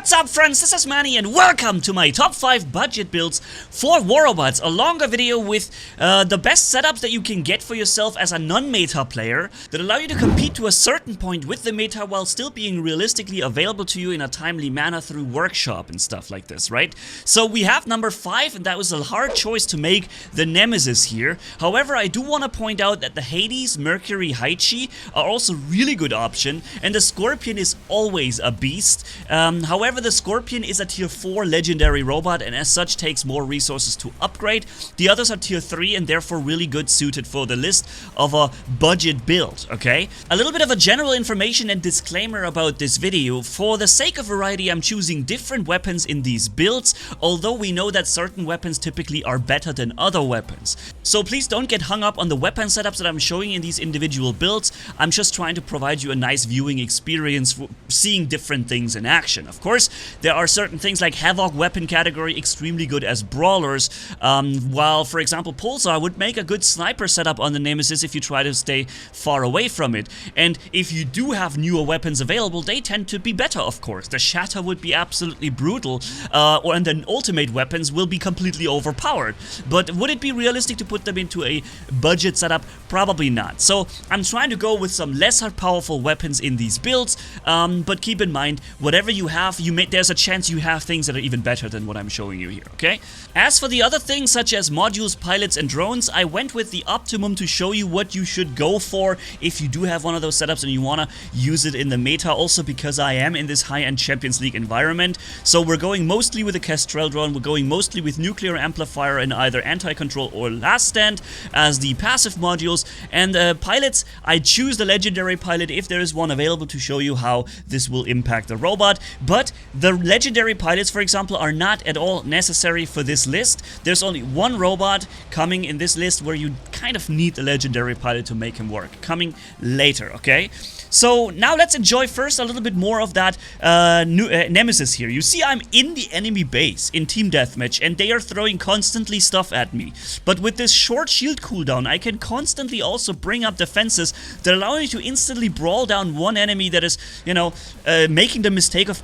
What's up friends, this is Manni and welcome to my top 5 budget builds for war robots, a longer video with the best setups that you can get for yourself as a non-meta player that allow you to compete to a certain point with the meta while still being realistically available to you in a timely manner through workshop and stuff like this, right? So we have number 5 and that was a hard choice to make, the Nemesis here. However, I do want to point out that the Hades, Mercury, Haichi are also really good option and the Scorpion is always a beast. However, the Scorpion is a tier 4 legendary robot and as such takes more resources to upgrade. The others are tier 3 and therefore really good suited for the list of a budget build, okay? A little bit of a general information and disclaimer about this video. For the sake of variety, I'm choosing different weapons in these builds, although we know that certain weapons typically are better than other weapons. So please don't get hung up on the weapon setups that I'm showing in these individual builds. I'm just trying to provide you a nice viewing experience for seeing different things in action. Of course, there are certain things like Havoc weapon category extremely good as brawlers, while for example Pulsar would make a good sniper setup on the Nemesis if you try to stay far away from it. And if you do have newer weapons available, they tend to be better, of course. The Shatter would be absolutely brutal, and the ultimate weapons will be completely overpowered. But would it be realistic to put them into a budget setup? Probably not. So I'm trying to go with some lesser powerful weapons in these builds, but keep in mind, whatever you have, there's a chance you have things that are even better than what I'm showing you here, okay? As for the other things, such as modules, pilots, and drones, I went with the optimum to show you what you should go for if you do have one of those setups and you want to use it in the meta, also because I am in this high-end Champions League environment. So we're going mostly with a Kestrel drone, we're going mostly with nuclear amplifier and either anti-control or last stand as the passive modules, and pilots, I choose the legendary pilot if there is one available to show you how this will impact the robot. But the legendary pilots, for example, are not at all necessary for this list. There's only one robot coming in this list where you kind of need the legendary pilot to make him work. Coming later, okay? So now let's enjoy first a little bit more of that Nemesis here. You see I'm in the enemy base in Team Deathmatch and they are throwing constantly stuff at me. But with this short shield cooldown, I can constantly also bring up defenses that allow me to instantly brawl down one enemy that is, you know, making the mistake of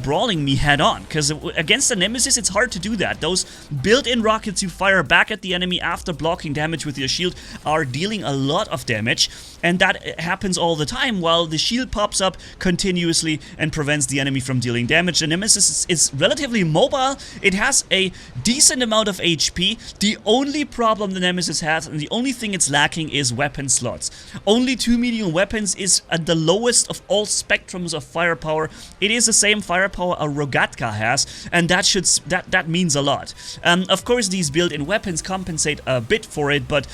brawling me head on. Because against the Nemesis, it's hard to do that. Those built-in rockets you fire back at the enemy after blocking damage with your shield are dealing a lot of damage. And that happens all the time while the shield pops up continuously and prevents the enemy from dealing damage. The Nemesis is relatively mobile. It has a decent amount of HP. The only problem the Nemesis has and the only thing it's lacking is weapon slots. Only 2 medium weapons is at the lowest of all spectrums of firepower. It is the same firepower a Rogatka has, and that means a lot. Of course, these built-in weapons compensate a bit for it, but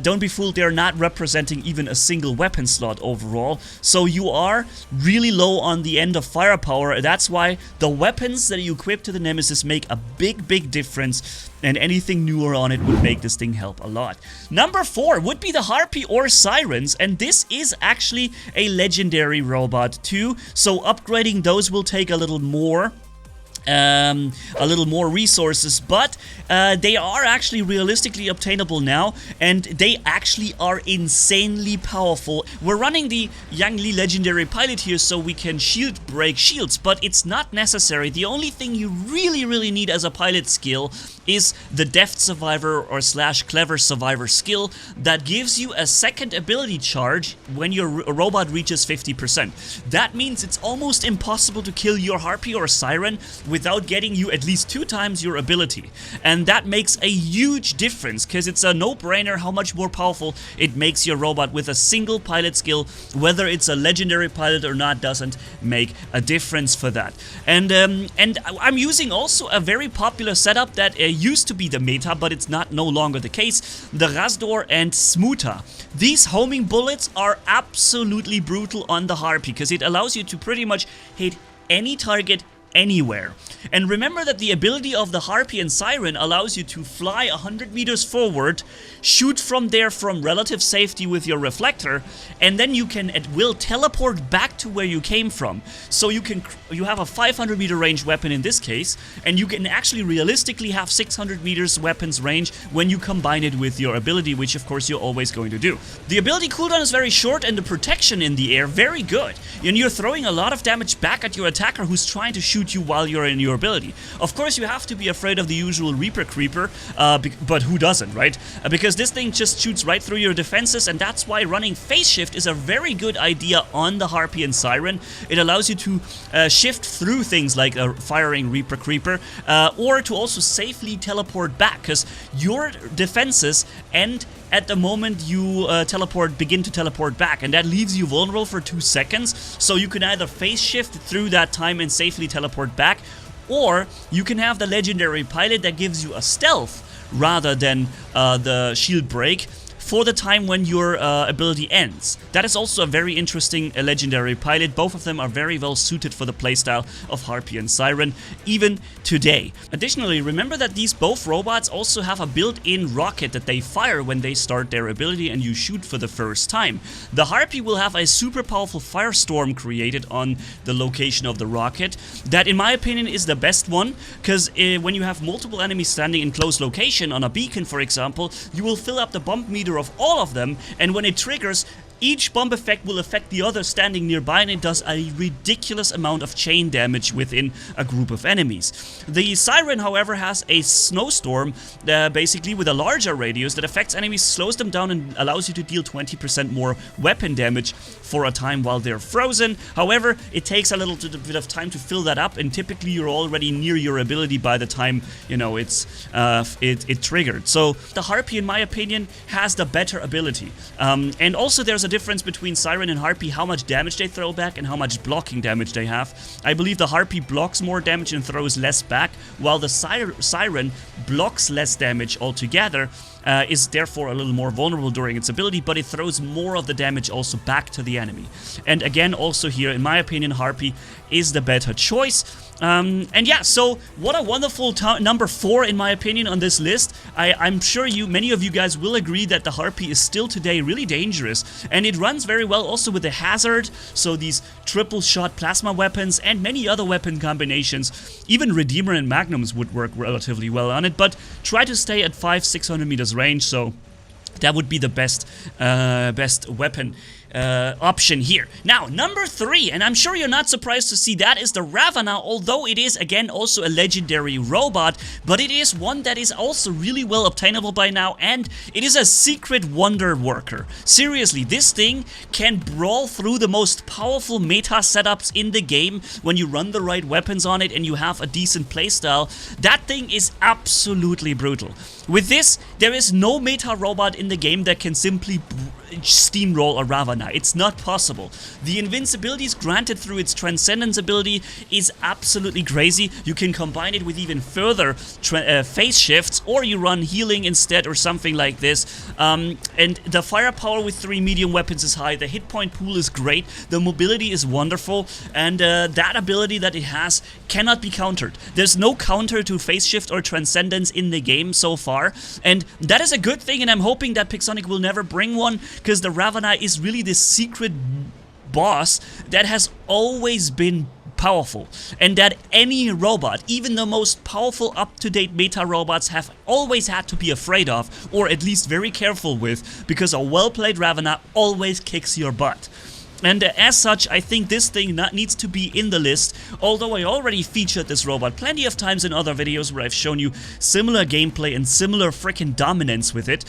don't be fooled, they're not representing even a single weapon slot overall. So you are really low on the end of firepower. That's why the weapons that you equip to the Nemesis make a big difference, and anything newer on it would make this thing help a lot. Number 4 would be the Harpy or Sirens, and this is actually a legendary robot too, so upgrading those will take a little more resources, but they are actually realistically obtainable now, and they actually are insanely powerful. We're running the Yang Li legendary pilot here so we can shield break shields, but it's not necessary. The only thing you really need as a pilot skill is the Deft Survivor or / Clever Survivor skill that gives you a second ability charge when your robot reaches 50%. That means it's almost impossible to kill your Harpy or Siren without getting you at least 2 times your ability. And that makes a huge difference because it's a no-brainer how much more powerful it makes your robot with a single pilot skill. Whether it's a legendary pilot or not doesn't make a difference for that. And I'm using also a very popular setup that used to be the meta, but it's no longer the case, the Razdor and Smuta. These homing bullets are absolutely brutal on the Harpy because it allows you to pretty much hit any target anywhere. And remember that the ability of the Harpy and Siren allows you to fly 100 meters forward, shoot from there from relative safety with your reflector, and then you can at will teleport back to where you came from. So you have a 500 meter range weapon in this case, and you can actually realistically have 600 meters weapons range when you combine it with your ability, which of course you're always going to do. The ability cooldown is very short and the protection in the air very good. And you're throwing a lot of damage back at your attacker who's trying to shoot you while you're in your ability. Of course you have to be afraid of the usual Reaper Creeper, but who doesn't, right? Because this thing just shoots right through your defenses, and that's why running phase shift is a very good idea on the Harpy and Siren. It allows you to shift through things like a firing Reaper Creeper, or to also safely teleport back, because your defenses end at the moment you begin to teleport back, and that leaves you vulnerable for 2 seconds. So you can either phase shift through that time and safely teleport back, or you can have the legendary pilot that gives you a stealth rather than the shield break for the time when your ability ends. That is also a very interesting legendary pilot. Both of them are very well suited for the playstyle of Harpy and Siren, even today. Additionally, remember that these both robots also have a built-in rocket that they fire when they start their ability and you shoot for the first time. The Harpy will have a super powerful firestorm created on the location of the rocket. That, in my opinion, is the best one, because when you have multiple enemies standing in close location on a beacon, for example, you will fill up the bump meter of all of them, and when it triggers, each bump effect will affect the other standing nearby, and it does a ridiculous amount of chain damage within a group of enemies. The Siren, however, has a snowstorm, basically with a larger radius that affects enemies, slows them down, and allows you to deal 20% more weapon damage for a time while they're frozen. However, it takes a little bit of time to fill that up, and typically you're already near your ability by the time, you know, it triggered. So the Harpy, in my opinion, has the better ability. And also there's a difference between Siren and Harpy, how much damage they throw back and how much blocking damage they have. I believe the Harpy blocks more damage and throws less back, while the Siren blocks less damage altogether, is therefore a little more vulnerable during its ability, but it throws more of the damage also back to the enemy. And again, also here, in my opinion, Harpy is the better choice. And yeah, so what a wonderful number 4 in my opinion on this list. I'm sure many of you guys will agree that the Harpy is still today really dangerous, and it runs very well also with the hazard, so these triple shot plasma weapons and many other weapon combinations. Even Redeemer and Magnums would work relatively well on it, but try to stay at 500-600 meters range, so that would be the best weapon option here. Now, number 3, and I'm sure you're not surprised to see that, is the Ravena, although it is again also a legendary robot, but it is one that is also really well obtainable by now, and it is a secret wonder worker. Seriously, this thing can brawl through the most powerful meta setups in the game when you run the right weapons on it and you have a decent playstyle. That thing is absolutely brutal. With this, there is no meta robot in the game that can simply steamroll a Ravena. It's not possible. The invincibilities granted through its Transcendence ability is absolutely crazy. You can combine it with even further phase shifts, or you run healing instead or something like this. And the firepower with 3 medium weapons is high. The hit point pool is great. The mobility is wonderful, and that ability that it has cannot be countered. There's no counter to phase shift or Transcendence in the game so far, and that is a good thing, and I'm hoping that Pixonic will never bring one, because the Ravena is really this secret boss that has always been powerful, and that any robot, even the most powerful up-to-date meta robots, have always had to be afraid of, or at least very careful with, because a well-played Ravena always kicks your butt. And as such, I think this thing needs to be in the list, although I already featured this robot plenty of times in other videos where I've shown you similar gameplay and similar freaking dominance with it.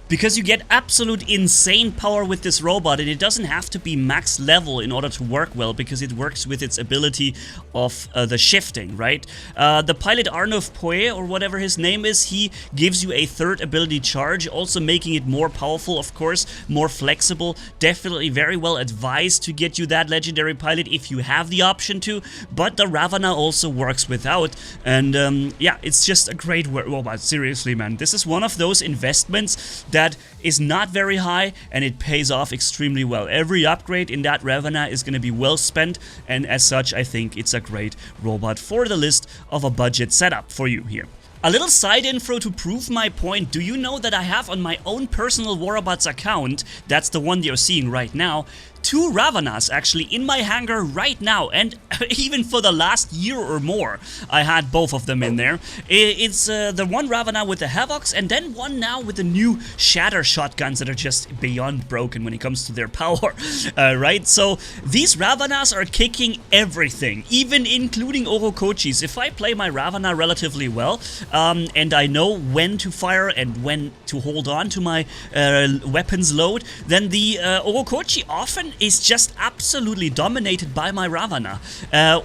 Because you get absolute insane power with this robot, and it doesn't have to be max level in order to work well, because it works with its ability of the shifting, right? The pilot Arnulf Poe, or whatever his name is, he gives you a third ability charge, also making it more powerful, of course, more flexible. Definitely very well advised to get you that legendary pilot if you have the option to, but the Ravena also works without, and yeah, it's just a great robot. Seriously, man, this is one of those investments that that is not very high, and it pays off extremely well. Every upgrade in that Ravena is going to be well spent, and as such, I think it's a great robot for the list of a budget setup for you here. A little side info to prove my point. Do you know that I have on my own personal Warabots account, that's the one you're seeing right now, 2 Ravenas actually in my hangar right now, and even for the last year or more I had both of them in there. It's the one Ravena with the Havocs, and then one now with the new Shatter shotguns that are just beyond broken when it comes to their power, right? So these Ravenas are kicking everything, even including Orokochis. If I play my Ravena relatively well, and I know when to fire and when to hold on to my weapons load, then the Orokochi often is just absolutely dominated by my Ravena,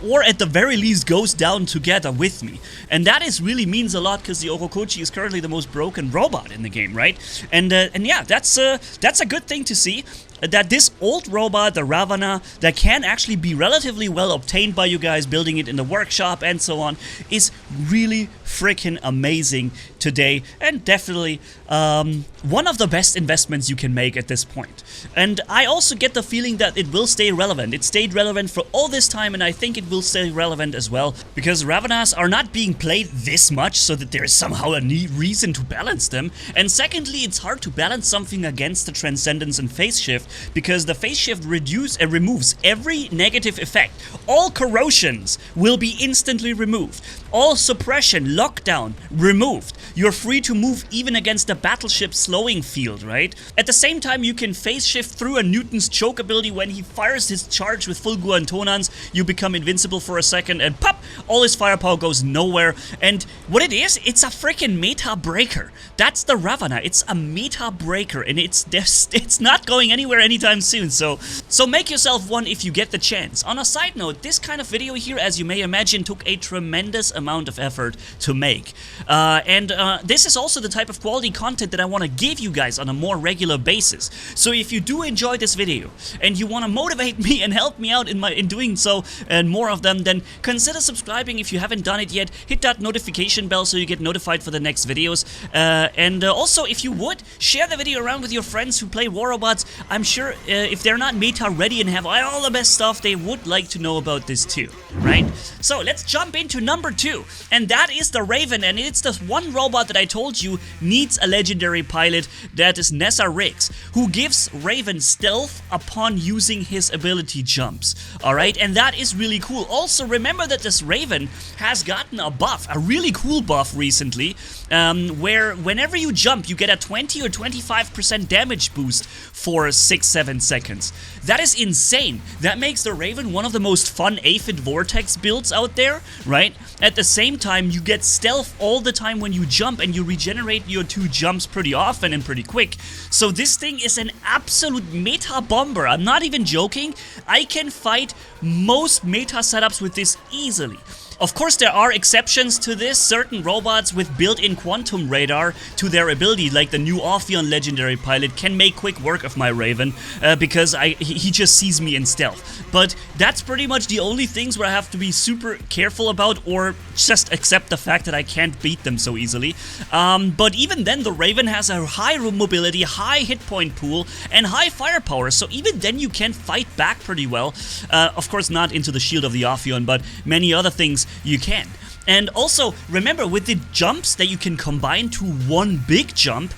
or at the very least goes down together with me. And that really means a lot, because the Orokochi is currently the most broken robot in the game, right? And yeah, that's a good thing to see. That this old robot, the Ravena, that can actually be relatively well obtained by you guys, building it in the workshop and so on, is really freaking amazing today, and definitely one of the best investments you can make at this point. And I also get the feeling that it will stay relevant. It stayed relevant for all this time, and I think it will stay relevant as well, because Ravenas are not being played this much so that there is somehow a reason to balance them. And secondly, it's hard to balance something against the Transcendence and Phase Shift, because the Phase Shift removes every negative effect. All corrosions will be instantly removed. All suppression, lockdown, removed. You're free to move even against the battleship slowing field, right? At the same time, you can Phase Shift through a Newton's choke ability. When he fires his charge with full Guantonans, you become invincible for a second, and pop! All his firepower goes nowhere. And what it is, it's a freaking meta breaker. That's the Ravena. It's a meta breaker, and it's not going anywhere anytime soon, so make yourself one if you get the chance. On a side note, this kind of video here, as you may imagine, took a tremendous amount of effort to make. And this is also the type of quality content that I want to give you guys on a more regular basis. So if you do enjoy this video, and you want to motivate me and help me out in doing so, and more of them, then consider subscribing if you haven't done it yet. Hit that notification bell so you get notified for the next videos. And also, if you would, share the video around with your friends who play Warabots. I'm sure if they're not meta ready and have all the best stuff, they would like to know about this too, right? So let's jump into number 2, and that is the Raven, and it's the one robot that I told you needs a legendary pilot. That is Nessa Riggs, who gives Raven stealth upon using his ability jumps, alright? And that is really cool. Also, remember that this Raven has gotten a buff, a really cool buff recently, where whenever you jump, you get a 20 or 25% damage boost for 6-7 seconds. That is insane. That makes the Raven one of the most fun Aphid Vortex builds out there, right? At the same time, you get stealth all the time when you jump, and you regenerate your 2 jumps pretty often and pretty quick. So this thing is an absolute meta bomber. I'm not even joking. I can fight most meta setups with this easily. Of course, there are exceptions to this. Certain robots with built-in quantum radar to their ability, like the new Orpheon legendary pilot, can make quick work of my Raven, because he just sees me in stealth. But that's pretty much the only things where I have to be super careful about, or just accept the fact that I can't beat them so easily. But even then, the Raven has a high mobility, high hit point pool, and high firepower, so even then you can fight back pretty well. Of course, not into the shield of the Orpheon, but many other things you can. And also, remember, with the jumps that you can combine to one big jump,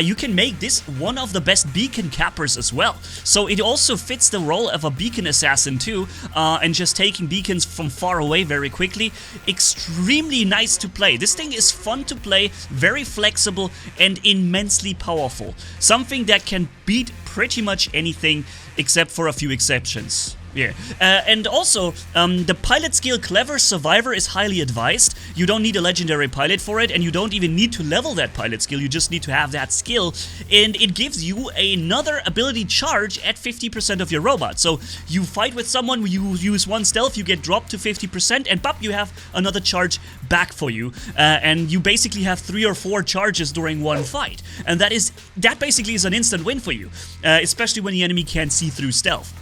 you can make this one of the best beacon cappers as well. So it also fits the role of a beacon assassin too, and just taking beacons from far away very quickly. Extremely nice to play. This thing is fun to play, very flexible, and immensely powerful. Something that can beat pretty much anything, except for a few exceptions. Yeah, and also, the pilot skill Clever Survivor is highly advised. You don't need a legendary pilot for it, and you don't even need to level that pilot skill. You just need to have that skill, and it gives you another ability charge at 50% of your robot. So you fight with someone, you use 1 stealth, you get dropped to 50%, and pop, you have another charge back for you, and you basically have 3 or 4 charges during one fight. And that basically is an instant win for you, especially when the enemy can't see through stealth.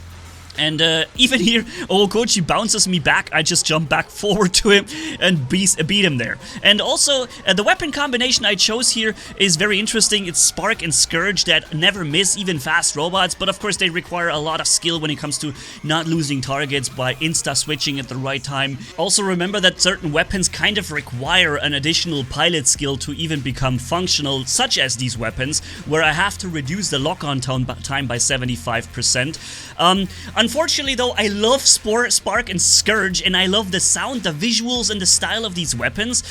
And even here, Okochi bounces me back. I just jump back forward to him and beat him there. And also, the weapon combination I chose here is very interesting. It's Spark and Scourge that never miss even fast robots, but of course they require a lot of skill when it comes to not losing targets by insta-switching at the right time. Also remember that certain weapons kind of require an additional pilot skill to even become functional, such as these weapons, where I have to reduce the lock-on time by 75%. Unfortunately though, I love Spark and Scourge, and I love the sound, the visuals, and the style of these weapons,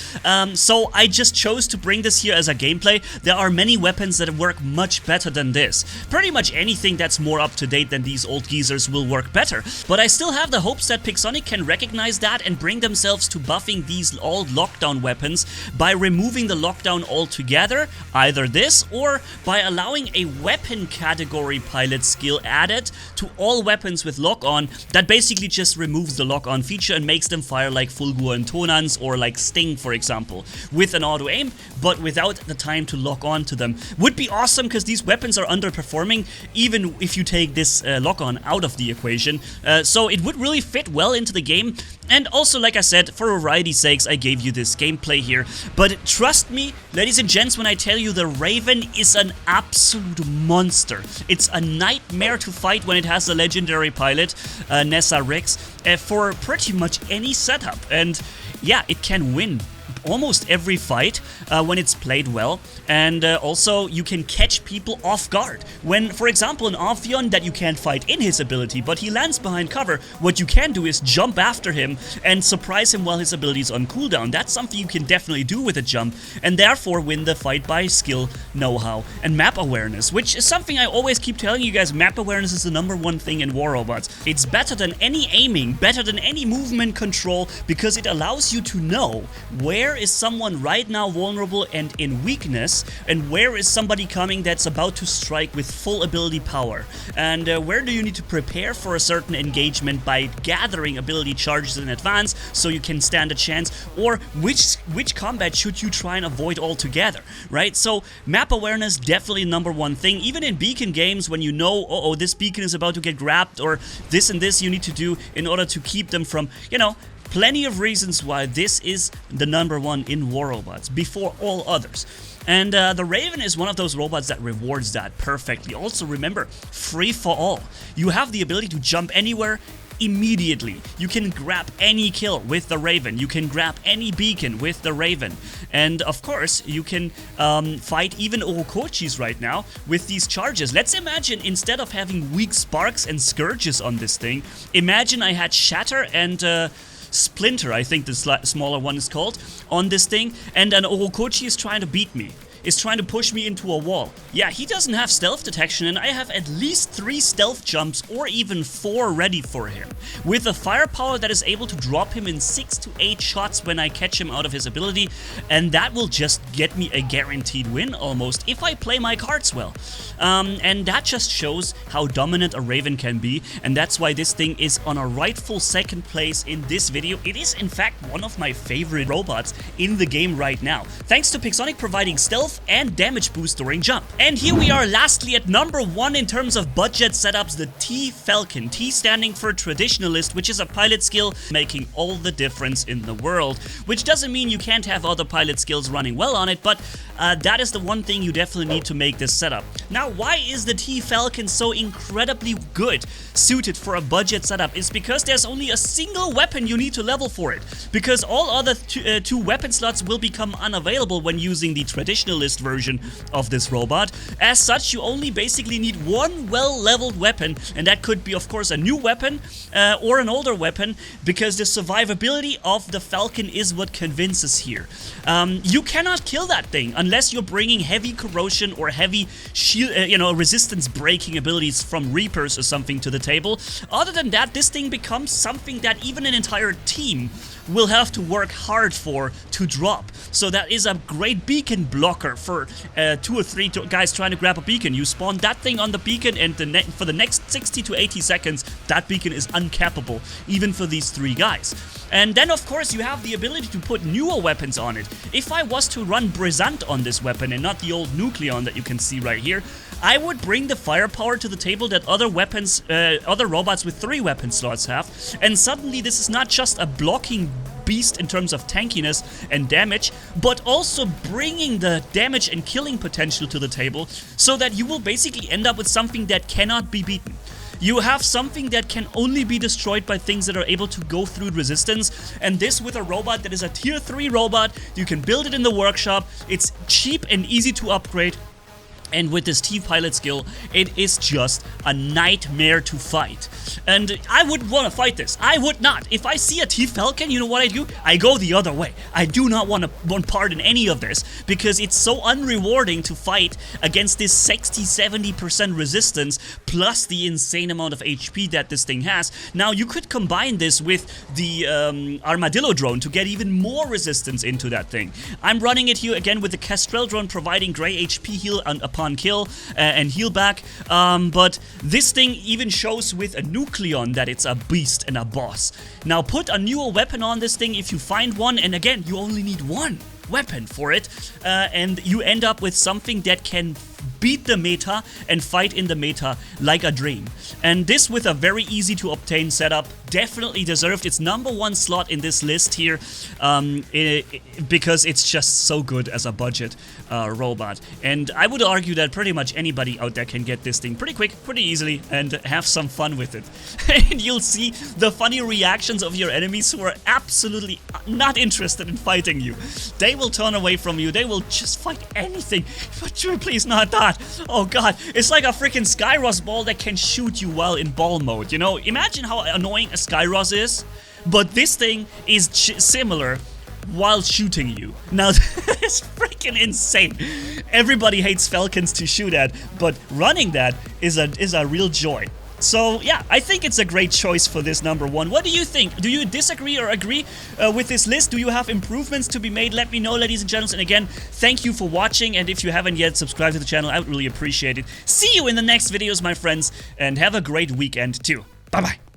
so I just chose to bring this here as a gameplay. There are many weapons that work much better than this. Pretty much anything that's more up to date than these old geezers will work better, but I still have the hopes that Pixonic can recognize that and bring themselves to buffing these old lockdown weapons by removing the lockdown altogether, either this or by allowing a weapon category pilot skill added to all weapons with lock-on that basically just removes the lock-on feature and makes them fire like Fulgur and Tonans or like Sting, for example, with an auto-aim, but without the time to lock on to them. Would be awesome because these weapons are underperforming even if you take this lock-on out of the equation, so it would really fit well into the game. And also, like I said, for variety's sakes, I gave you this gameplay here. But trust me, ladies and gents, when I tell you the Raven is an absolute monster. It's a nightmare to fight when it has the legendary pilot, Nessa Rex, for pretty much any setup. And yeah, it can win almost every fight when it's played well, and also you can catch people off guard. When, for example, an Amphion that you can't fight in his ability, but he lands behind cover, what you can do is jump after him and surprise him while his ability is on cooldown. That's something you can definitely do with a jump, and therefore win the fight by skill, know-how, and map awareness, which is something I always keep telling you guys. Map awareness is the #1 thing in War Robots. It's better than any aiming, better than any movement control, because it allows you to know where is someone right now vulnerable and in weakness, and where is somebody coming that's about to strike with full ability power, and where do you need to prepare for a certain engagement by gathering ability charges in advance so you can stand a chance, or which combat should you try and avoid altogether, right? So map awareness, definitely #1 thing. Even in beacon games, when you know, oh, this beacon is about to get grabbed, or this and this you need to do in order to keep them from, you know, plenty of reasons why this is the #1 in War Robots, before all others. And the Raven is one of those robots that rewards that perfectly. Also remember, free for all. You have the ability to jump anywhere immediately. You can grab any kill with the Raven. You can grab any beacon with the Raven. And of course, you can fight even Orokochis right now with these charges. Let's imagine, instead of having weak Sparks and Scourges on this thing, imagine I had Shatter and Splinter, I think the smaller one is called, on this thing, and an Orokochi is trying to beat me. Is trying to push me into a wall. Yeah, he doesn't have stealth detection, and I have at least 3 stealth jumps or even 4 ready for him, with a firepower that is able to drop him in 6 to 8 shots when I catch him out of his ability, and that will just get me a guaranteed win almost if I play my cards well. And that just shows how dominant a Raven can be, and that's why this thing is on a rightful second place in this video. It is in fact one of my favorite robots in the game right now, thanks to Pixonic providing stealth and damage boost during jump. And here we are lastly at #1 in terms of budget setups, the T-Falcon. T standing for Traditionalist, which is a pilot skill making all the difference in the world, which doesn't mean you can't have other pilot skills running well on it, but that is the one thing you definitely need to make this setup. Now, why is the T-Falcon so incredibly good suited for a budget setup? It's because there's only a single weapon you need to level for it, because all other two weapon slots will become unavailable when using the Traditionalist version of this robot. As such, you only basically need one well-leveled weapon, and that could be, of course, a new weapon or an older weapon, because the survivability of the Falcon is what convinces here. You cannot kill that thing unless you're bringing heavy corrosion or heavy shield, resistance breaking abilities from Reapers or something to the table. Other than that, this thing becomes something that even an entire team will have to work hard for to drop. So that is a great beacon blocker for 2 or 3 guys trying to grab a beacon. You spawn that thing on the beacon, and for the next 60 to 80 seconds, that beacon is uncappable, even for these 3 guys. And then, of course, you have the ability to put newer weapons on it. If I was to run Brisant on this weapon and not the old Nucleon that you can see right here, I would bring the firepower to the table that other weapons, other robots with 3 weapon slots have. And suddenly, this is not just a blocking beast in terms of tankiness and damage, but also bringing the damage and killing potential to the table, so that you will basically end up with something that cannot be beaten. You have something that can only be destroyed by things that are able to go through resistance, and this with a robot that is a tier 3 robot. You can build it in the workshop, it's cheap and easy to upgrade, and with this T-Pilot skill, it is just a nightmare to fight. And I wouldn't want to fight this. I would not. If I see a T-Falcon, you know what I do? I go the other way. I do not want part in any of this, because it's so unrewarding to fight against this 60-70% resistance, plus the insane amount of HP that this thing has. Now, you could combine this with the Armadillo drone to get even more resistance into that thing. I'm running it here again with the Kestrel drone, providing gray HP heal upon kill and heal back, but this thing even shows with a Nucleon that it's a beast and a boss. Now put a newer weapon on this thing if you find one, and again, you only need 1 weapon for it, and you end up with something that can beat the meta and fight in the meta like a dream. And this with a very easy to obtain setup, definitely deserved its #1 slot in this list here, because it's just so good as a budget robot. And I would argue that pretty much anybody out there can get this thing pretty quick, pretty easily, and have some fun with it. And you'll see the funny reactions of your enemies who are absolutely not interested in fighting you. They will turn away from you, they will just fight anything, but please not that. Oh god, it's like a freaking Skyros ball that can shoot you while in ball mode, you know? Imagine how annoying a Skyros is, but this thing is similar while shooting you. Now, it's freaking insane. Everybody hates Falcons to shoot at, but running that is a real joy. So yeah, I think it's a great choice for this #1. What do you think? Do you disagree or agree with this list? Do you have improvements to be made? Let me know, ladies and gentlemen. And again, thank you for watching, and if you haven't yet subscribed to the channel, I would really appreciate it. See you in the next videos, my friends, and have a great weekend too. Bye-bye.